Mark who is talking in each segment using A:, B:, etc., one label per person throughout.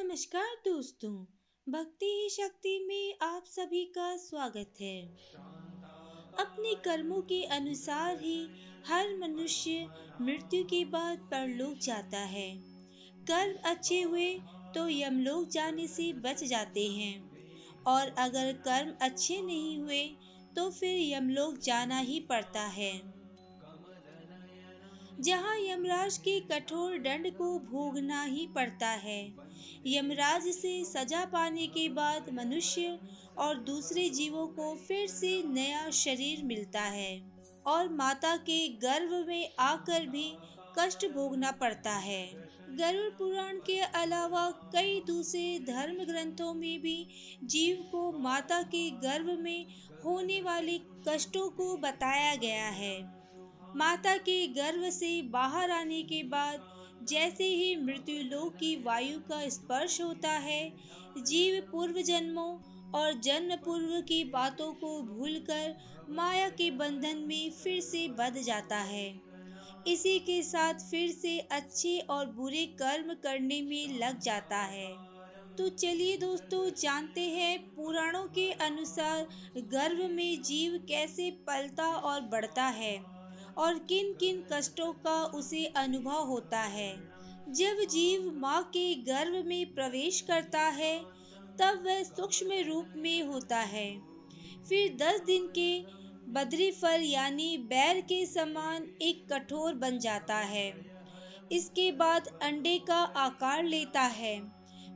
A: नमस्कार दोस्तों। भक्ति ही शक्ति में आप सभी का स्वागत है। अपने कर्मों के अनुसार ही हर मनुष्य मृत्यु के बाद परलोक जाता है। कर्म अच्छे हुए तो यमलोक जाने से बच जाते हैं और अगर कर्म अच्छे नहीं हुए तो फिर यमलोक जाना ही पड़ता है, जहाँ यमराज के कठोर दंड को भोगना ही पड़ता है। यमराज से सजा पाने के बाद मनुष्य और दूसरे जीवों को फिर से नया शरीर मिलता है और माता के गर्भ में आकर भी कष्ट भोगना पड़ता है। गरुड़ पुराण के अलावा कई दूसरे धर्म ग्रंथों में भी जीव को माता के गर्भ में होने वाले कष्टों को बताया गया है। माता के गर्भ से बाहर आने के बाद जैसे ही मृत्यु लोक की वायु का स्पर्श होता है, जीव पूर्व जन्मों और जन्म पूर्व की बातों को भूलकर माया के बंधन में फिर से बंध जाता है। इसी के साथ फिर से अच्छे और बुरे कर्म करने में लग जाता है। तो चलिए दोस्तों, जानते हैं पुराणों के अनुसार गर्भ में जीव कैसे पलता और बढ़ता है और किन किन कष्टों का उसे अनुभव होता है। जब जीव माँ के गर्भ में प्रवेश करता है तब वह सूक्ष्म रूप में होता है। फिर 10 दिन के बद्री फल यानी बैर के समान एक कठोर बन जाता है। इसके बाद अंडे का आकार लेता है।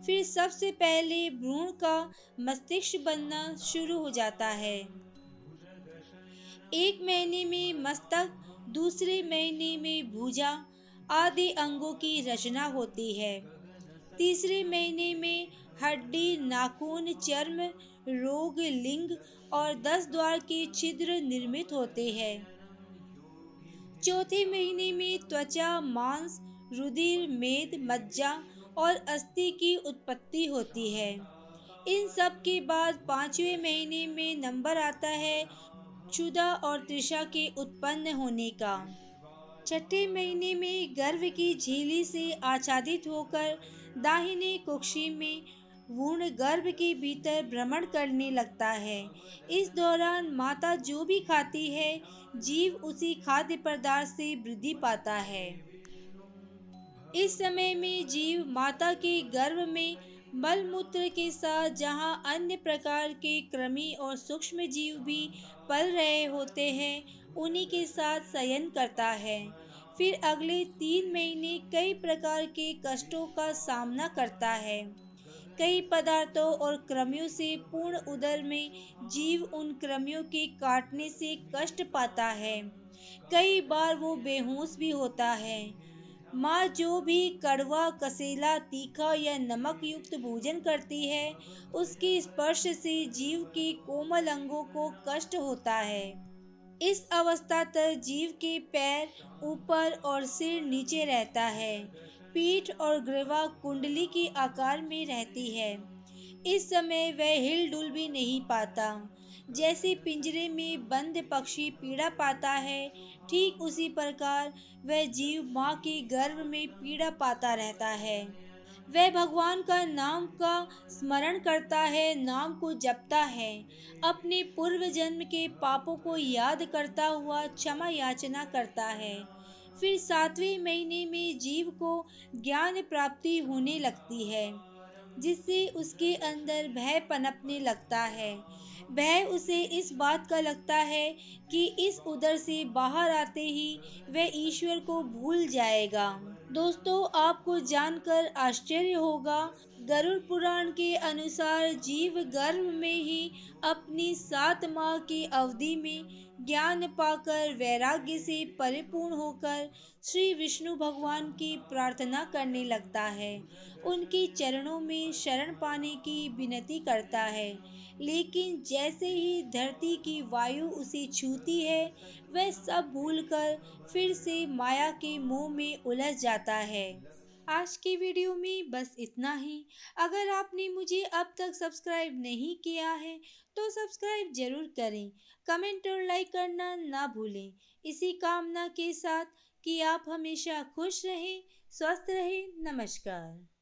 A: फिर सबसे पहले भ्रूण का मस्तिष्क बनना शुरू हो जाता है। 1 महीने में मस्तक, दूसरे महीने में भुजा आदि अंगों की रचना होती है। तीसरे महीने में हड्डी, नाखून, चर्म, रोग, लिंग और 10 द्वार के छिद्र निर्मित होते हैं। चौथे महीने में त्वचा, मांस, रुधिर, मेद, मज्जा और अस्थि की उत्पत्ति होती है। इन सब के बाद 5वें महीने में नंबर आता है क्षुधा और तृषा के उत्पन्न होने का। छठे महीने में गर्भ की झिल्ली से आच्छादित होकर दाहिने कुक्षी में भ्रूण गर्भ के भीतर भ्रमण करने लगता है। इस दौरान माता जो भी खाती है, जीव उसी खाद्य पदार्थ से वृद्धि पाता है। इस समय में जीव माता के गर्भ में मल मूत्र के साथ जहाँ अन्य प्रकार के कृमि और सूक्ष्म जीव भी पल रहे होते हैं, उन्हीं के साथ शयन करता है। फिर अगले 3 महीने कई प्रकार के कष्टों का सामना करता है। कई पदार्थों और कृमियों से पूर्ण उदर में जीव उन कृमियों के काटने से कष्ट पाता है। कई बार वो बेहोश भी होता है। माँ जो भी कड़वा, कसेला, तीखा या नमक युक्त भोजन करती है, उसके स्पर्श से जीव के कोमल अंगों को कष्ट होता है। इस अवस्था तक जीव के पैर ऊपर और सिर नीचे रहता है। पीठ और ग्रीवा कुंडली के आकार में रहती है। इस समय वह हिल-डुल भी नहीं पाता। जैसे पिंजरे में बंद पक्षी पीड़ा पाता है, ठीक उसी प्रकार वह जीव माँ के गर्भ में पीड़ा पाता रहता है। वह भगवान का नाम का स्मरण करता है, नाम को जपता है, अपने पूर्व जन्म के पापों को याद करता हुआ क्षमा याचना करता है। फिर 7वें महीने में जीव को ज्ञान प्राप्ति होने लगती है, जिससे उसके अंदर भय पनपने लगता है। भय उसे इस बात का लगता है कि इस उदर से बाहर आते ही वह ईश्वर को भूल जाएगा। दोस्तों, आपको जानकर आश्चर्य होगा, गरुड़ पुराण के अनुसार जीव गर्भ में ही अपनी 7 माह की अवधि में ज्ञान पाकर वैराग्य से परिपूर्ण होकर श्री विष्णु भगवान की प्रार्थना करने लगता है, उनके चरणों में शरण पाने की विनती करता है। लेकिन जैसे ही धरती की वायु उसे छूती है, वह सब भूलकर फिर से माया के मोह में उलझ जाता है। आज की वीडियो में बस इतना ही। अगर आपने मुझे अब तक सब्सक्राइब नहीं किया है तो सब्सक्राइब जरूर करें। कमेंट और लाइक करना ना भूलें। इसी कामना के साथ कि आप हमेशा खुश रहें, स्वस्थ रहें। नमस्कार।